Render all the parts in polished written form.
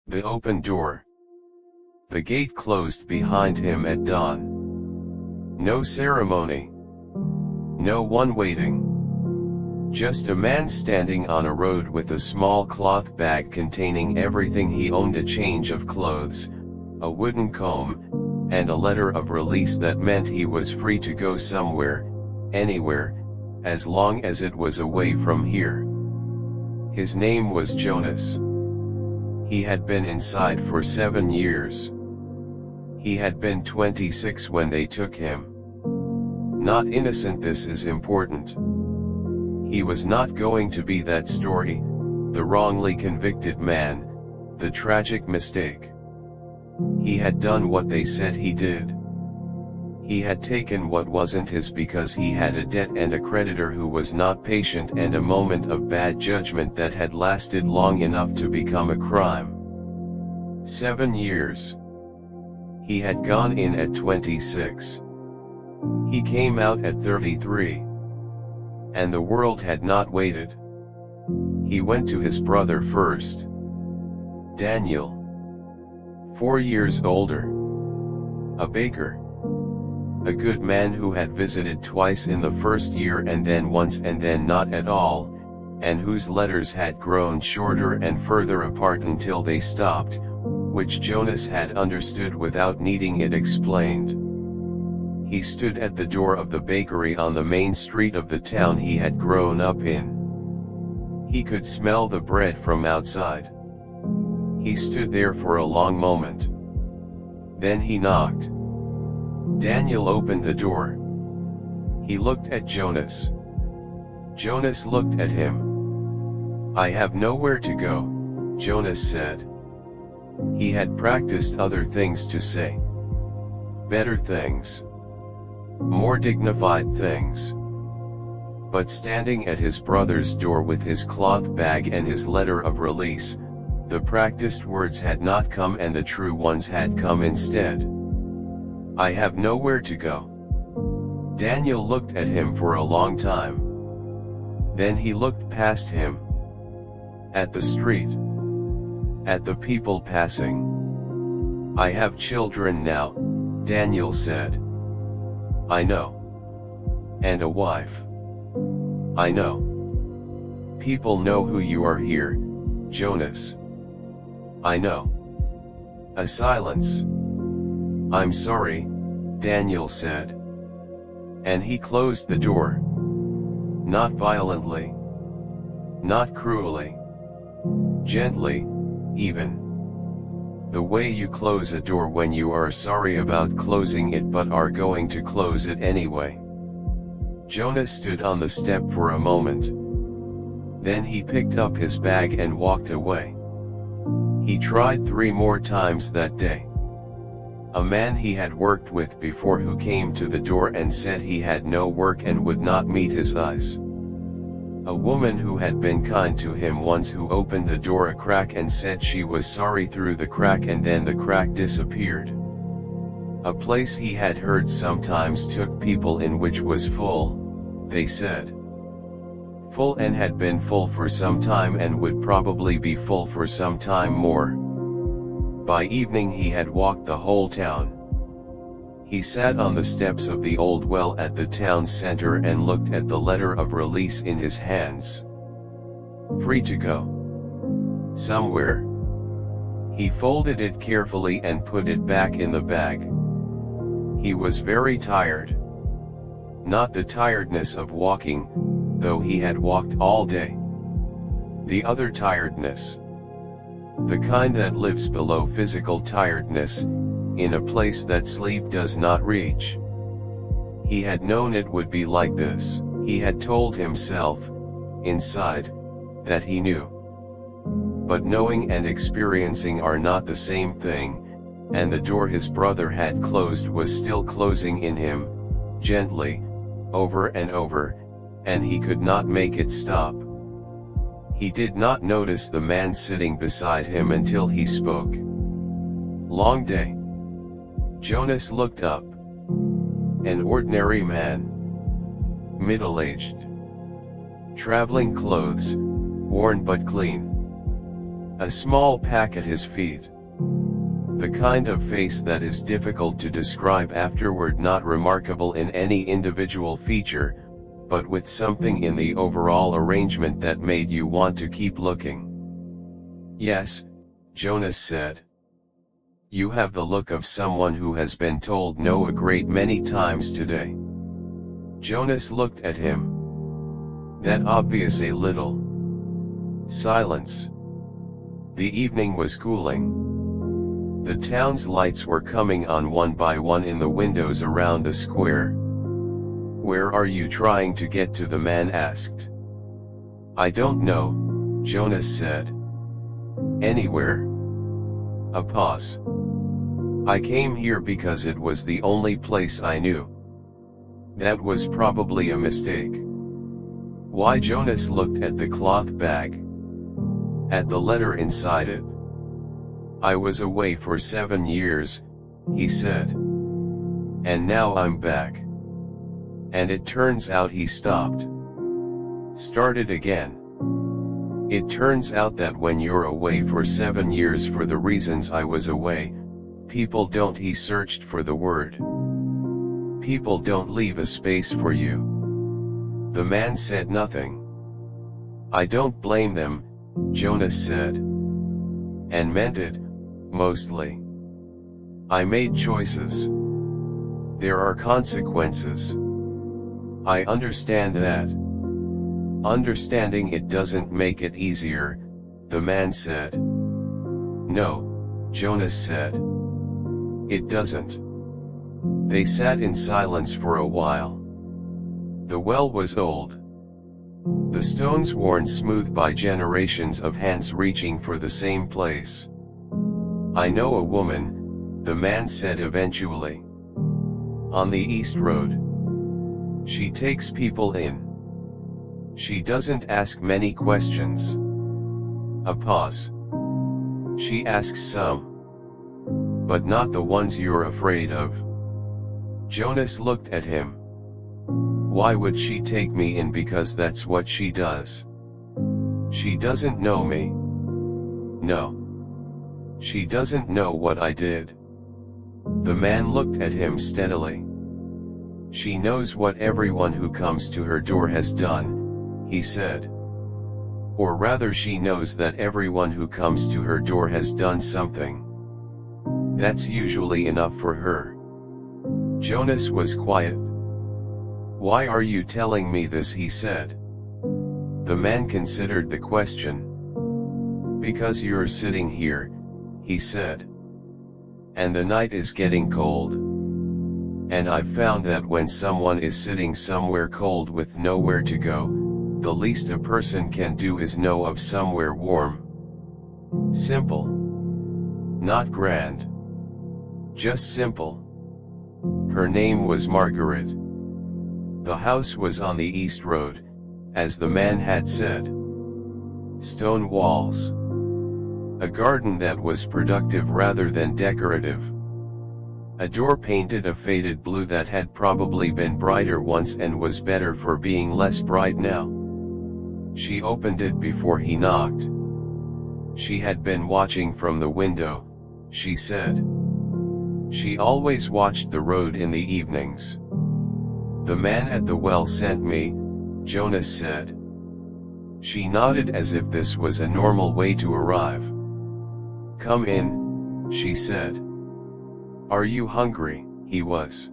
The open door. The gate closed behind him at dawn. No ceremony. No one waiting. Just a man standing on a road with a small cloth bag containing everything he owned: a change of clothes, a wooden comb, and a letter of release that meant he was free to go somewhere, anywhere, as long as it was away from here. His name was Jonas. He had been inside for 7 years. He had been 26 when they took him. Not innocent. This is important. He was not going to be that story, the wrongly convicted man, the tragic mistake. He had done what they said he did. He had taken what wasn't his because he had a debt and a creditor who was not patient, and a moment of bad judgment that had lasted long enough to become a crime. 7 years. He had gone in at 26. He came out at 33. And the world had not waited. He went to his brother first. Daniel. 4 years older. A baker. A good man who had visited twice in the first year and then once and then not at all, and whose letters had grown shorter and further apart until they stopped, which Jonas had understood without needing it explained. He stood at the door of the bakery on the main street of the town he had grown up in. He could smell the bread from outside. He stood there for a long moment. Then he knocked. Daniel opened the door. He looked at Jonas. Jonas looked at him. "I have nowhere to go," Jonas said. He had practiced other things to say. Better things. More dignified things. But standing at his brother's door with his cloth bag and his letter of release, the practiced words had not come and the true ones had come instead. "I have nowhere to go." Daniel looked at him for a long time. Then he looked past him. At the street. At the people passing. "I have children now," Daniel said. "I know. And a wife." "I know. People know who you are here, Jonas." "I know." A silence. "I'm sorry," Daniel said. And he closed the door. Not violently. Not cruelly. Gently, even. The way you close a door when you are sorry about closing it but are going to close it anyway. Jonas stood on the step for a moment. Then he picked up his bag and walked away. He tried 3 more times that day. A man he had worked with before who came to the door and said he had no work and would not meet his eyes. A woman who had been kind to him once who opened the door a crack and said she was sorry through the crack and then the crack disappeared. A place he had heard sometimes took people in which was full, they said. Full and had been full for some time and would probably be full for some time more. By evening he had walked the whole town. He sat on the steps of the old well at the town center and looked at the letter of release in his hands. Free to go. Somewhere. He folded it carefully and put it back in the bag. He was very tired. Not the tiredness of walking, though he had walked all day. The other tiredness. The kind that lives below physical tiredness, in a place that sleep does not reach. He had known it would be like this. He had told himself, inside, that he knew. But knowing and experiencing are not the same thing, and the door his brother had closed was still closing in him, gently, over and over, and he could not make it stop. He did not notice the man sitting beside him until he spoke. Long day. Jonas looked up. An ordinary man. Middle-aged. Traveling clothes, worn but clean. A small pack at his feet. The kind of face that is difficult to describe afterward, not remarkable in any individual feature, but with something in the overall arrangement that made you want to keep looking. "Yes," Jonas said. "You have the look of someone who has been told no a great many times today." Jonas looked at him. "That obvious a little." Silence. The evening was cooling. The town's lights were coming on one by one in the windows around the square. "Where are you trying to get to?" the man asked. "I don't know," Jonas said. "Anywhere." A pause. "I came here because it was the only place I knew." That was probably a mistake. Why? Jonas looked at the cloth bag. At the letter inside it. "I was away for 7 years, he said. "And now I'm back." "And it turns out," he stopped. Started again. "It turns out that when you're away for 7 years for the reasons I was away, people don't," he searched for the word. "People don't leave a space for you." The man said nothing. "I don't blame them," Jonas said. And meant it, mostly. "I made choices. There are consequences. I understand that." "Understanding it doesn't make it easier," the man said. "No," Jonas said. "It doesn't." They sat in silence for a while. The well was old. The stones worn smooth by generations of hands reaching for the same place. "I know a woman," the man said eventually. "On the East Road. She takes people in. She doesn't ask many questions." A pause. "She asks some. But not the ones you're afraid of." Jonas looked at him. "Why would she take me in?" "Because that's what she does." "She doesn't know me." "No. She doesn't know what I did." The man looked at him steadily. "She knows what everyone who comes to her door has done," he said. "Or rather, she knows that everyone who comes to her door has done something. That's usually enough for her." Jonas was quiet. "Why are you telling me this?" he said. The man considered the question. "Because you're sitting here," he said. "And the night is getting cold. And I've found that when someone is sitting somewhere cold with nowhere to go, the least a person can do is know of somewhere warm. Simple. Not grand. Just simple." Her name was Margaret. The house was on the East Road, as the man had said. Stone walls. A garden that was productive rather than decorative. A door painted a faded blue that had probably been brighter once and was better for being less bright now. She opened it before he knocked. She had been watching from the window, she said. She always watched the road in the evenings. "The man at the well sent me," Jonas said. She nodded as if this was a normal way to arrive. "Come in," she said. "Are you hungry?" He was.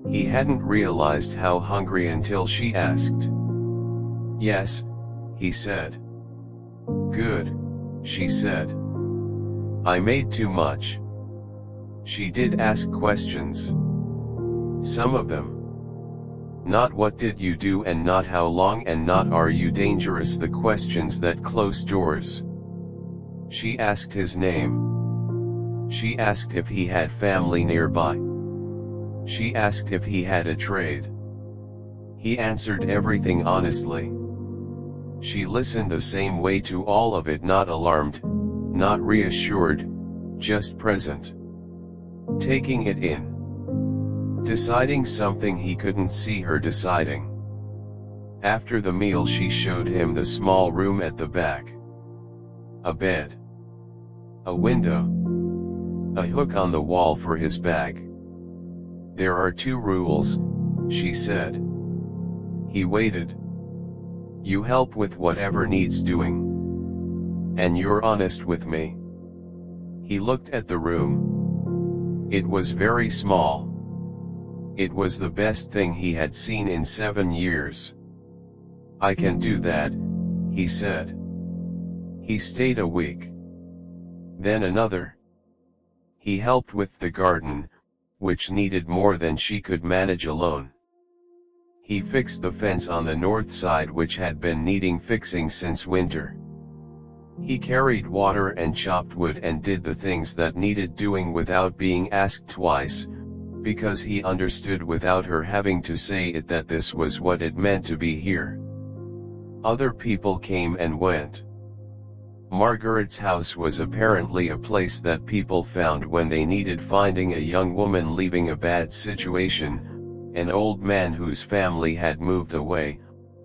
He hadn't realized how hungry until she asked. "Yes," he said. "Good," she said. "I made too much." She did ask questions. Some of them. Not "what did you do" and not "how long" and not "are you dangerous," the questions that close doors. She asked his name. She asked if he had family nearby. She asked if he had a trade. He answered everything honestly. She listened the same way to all of it, not alarmed, not reassured, just present. Taking it in. Deciding something he couldn't see her deciding. After the meal she showed him the small room at the back. a bed, a window, a hook on the wall for his bag. "There are 2 rules," she said. He waited. "You help with whatever needs doing. And you're honest with me." He looked at the room. It was very small. It was the best thing he had seen in 7 years. "I can do that," he said. He stayed a week. Then another. He helped with the garden, which needed more than she could manage alone. He fixed the fence on the north side, which had been needing fixing since winter. He carried water and chopped wood and did the things that needed doing without being asked twice, because he understood without her having to say it that this was what it meant to be here. Other people came and went. Margaret's house was apparently a place that people found when they needed finding a young woman leaving a bad situation, an old man whose family had moved away,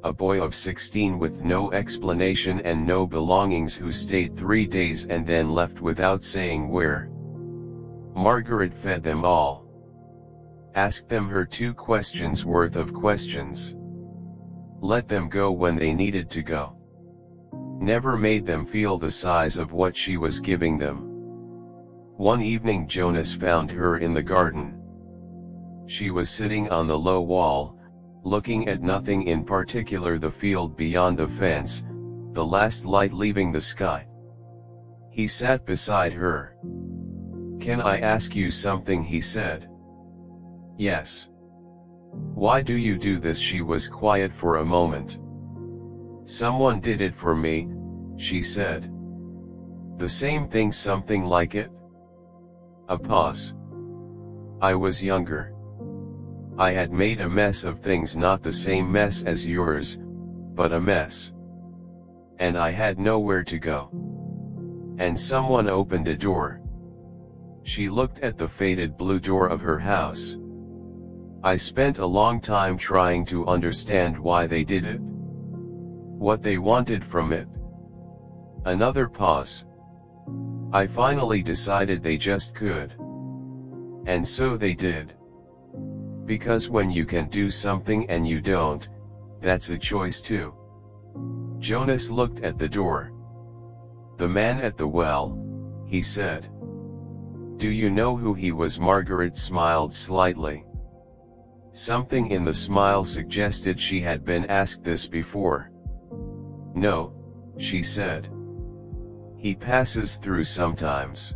a boy of 16 with no explanation and no belongings who stayed 3 days and then left without saying where. Margaret fed them all. Asked them her 2 questions worth of questions. Let them go when they needed to go. Never made them feel the size of what she was giving them. One evening Jonas found her in the garden. She was sitting on the low wall, looking at nothing in particular, the field beyond the fence, the last light leaving the sky. He sat beside her. "Can I ask you something?" he said. "Yes." "Why do you do this?" She was quiet for a moment. "Someone did it for me," she said. "The same thing, something like it?" A pause. "I was younger. I had made a mess of things, not the same mess as yours, but a mess. And I had nowhere to go. And someone opened a door." She looked at the faded blue door of her house. "I spent a long time trying to understand why they did it. What they wanted from it." Another pause. "I finally decided they just could. And so they did. Because when you can do something and you don't, that's a choice too." Jonas looked at the door. "The man at the well," he said. "Do you know who he was?" Margaret smiled slightly. Something in the smile suggested she had been asked this before. "No," she said. "He passes through sometimes.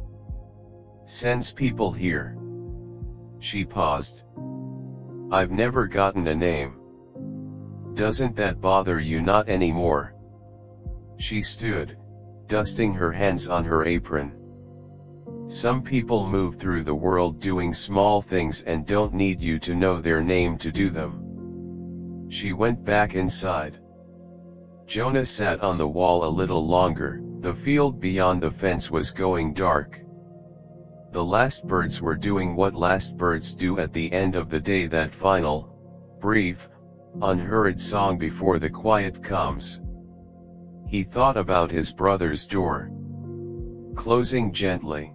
Sends people here." She paused. "I've never gotten a name." "Doesn't that bother you?" "Not anymore." She stood, dusting her hands on her apron. "Some people move through the world doing small things and don't need you to know their name to do them." She went back inside. Jonas sat on the wall a little longer. The field beyond the fence was going dark. The last birds were doing what last birds do at the end of the day, that final, brief, unhurried song before the quiet comes. He thought about his brother's door, closing gently.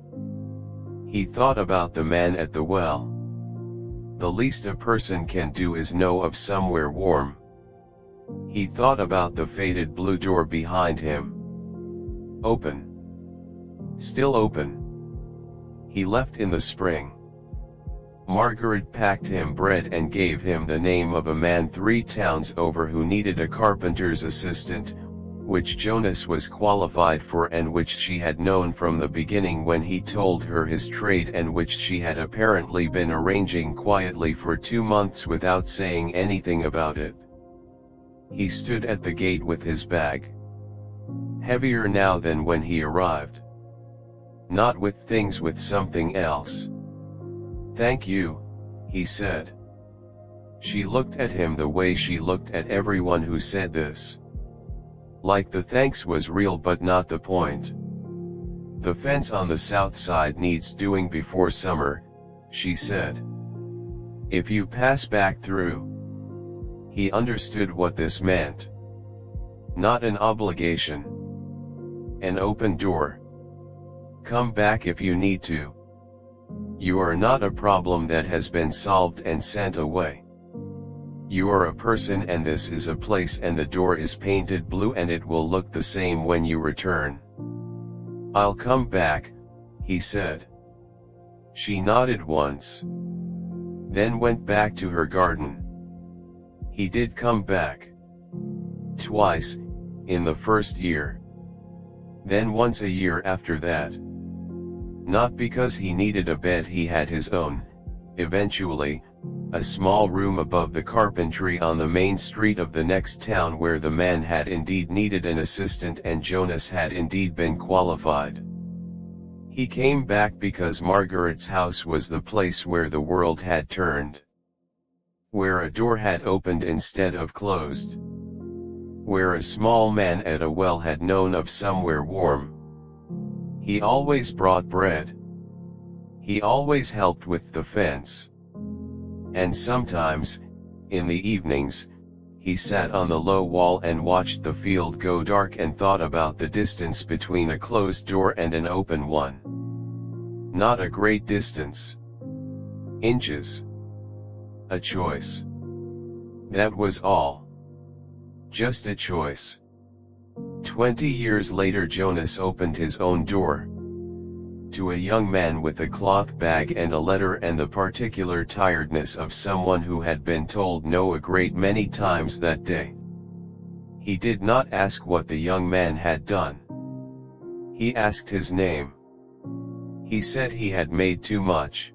He thought about the man at the well. The least a person can do is know of somewhere warm. He thought about the faded blue door behind him. Open. Still open. He left in the spring. Margaret packed him bread and gave him the name of a man 3 towns over who needed a carpenter's assistant, which Jonas was qualified for and which she had known from the beginning when he told her his trade, and which she had apparently been arranging quietly for 2 months without saying anything about it. He stood at the gate with his bag. Heavier now than when he arrived. Not with things, with something else. "Thank you," he said. She looked at him the way she looked at everyone who said this. Like the thanks was real but not the point. "The fence on the south side needs doing before summer," she said. "If you pass back through." He understood what this meant. Not an obligation. An open door. Come back if you need to. You are not a problem that has been solved and sent away. You are a person, and this is a place, and the door is painted blue, and it will look the same when you return. I'll come back, he said. She nodded once, then went back to her garden. He did come back. Twice, in the first year. Then once a year after that. Not because he needed a bed, he had his own, eventually, a small room above the carpentry on the main street of the next town, where the man had indeed needed an assistant and Jonas had indeed been qualified. He came back because Margaret's house was the place where the world had turned. Where a door had opened instead of closed. Where a small man at a well had known of somewhere warm. He always brought bread. He always helped with the fence. And sometimes, in the evenings, he sat on the low wall and watched the field go dark and thought about the distance between a closed door and an open one. Not a great distance. Inches. A choice. That was all. Just a choice. 20 years later, Jonas opened his own door. To a young man with a cloth bag and a letter, and the particular tiredness of someone who had been told no a great many times that day. He did not ask what the young man had done. He asked his name. He said he had made too much.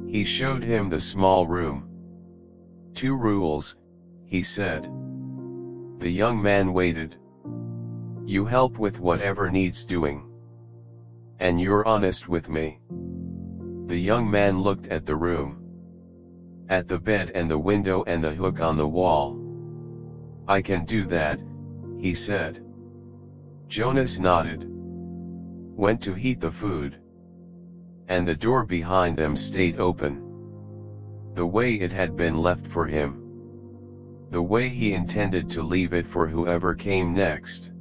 He showed him the small room. 2 rules, he said. The young man waited. You help with whatever needs doing. And you're honest with me. The young man looked at the room. At the bed and the window and the hook on the wall. I can do that, he said. Jonas nodded. Went to heat the food. And the door behind them stayed open. The way it had been left for him. The way he intended to leave it for whoever came next.